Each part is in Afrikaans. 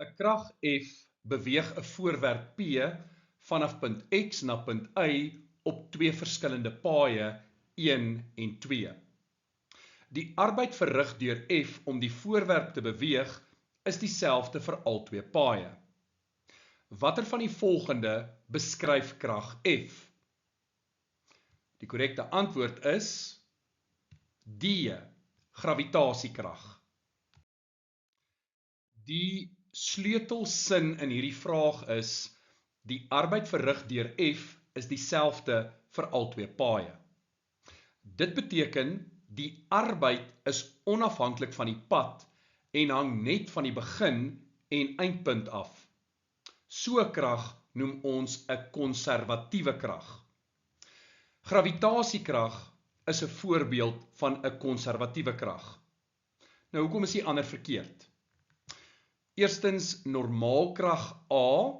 'n krag F beweeg 'n voorwerp P vanaf punt X na punt Y op twee verskillende paaie, 1 en 2. Die arbeid verrig deur F om die voorwerp te beweeg is dieselfde vir al twee paaie. Watter van die volgende beskryf krag F? Die korrekte antwoord is D, gravitasiekrag. Die sleutelsin in hierdie vraag is, die arbeid verrig deur F is dieselfde vir al twee paaie. Dit beteken, die arbeid is onafhanklik van die pad en hang net van die begin en eindpunt af. So 'n krag noem ons 'n konservatiewe krag. Gravitasiekrag is 'n voorbeeld van 'n konservatiewe krag. Nou, hoekom is die ander verkeerd? Eerstens, normaalkrag A,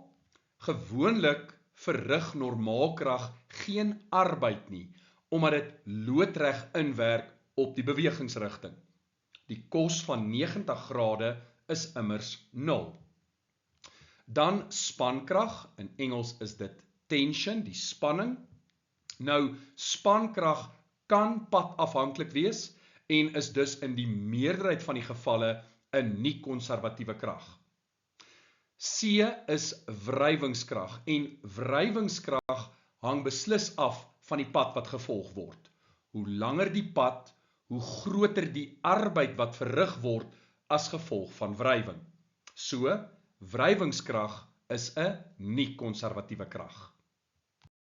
gewoonlik verrig normaalkrag geen arbeid nie, omdat dit loodreg inwerk op die bewegingsrigting. Die kos van 90 grade is immers 0. Dan spankrag, in Engels is dit tension, die spanning. Nou, spankrag kan padafhanklik wees en is dus in die meerderheid van die gevalle 'n nie-konservatiewe krag. C is wrywingskrag en wrywingskrag hang beslis af van die pad wat gevolg word. Hoe langer die pad, hoe groter die arbeid wat verrig word as gevolg van wrywing. So, wrywingskrag is 'n nie-konservatiewe krag.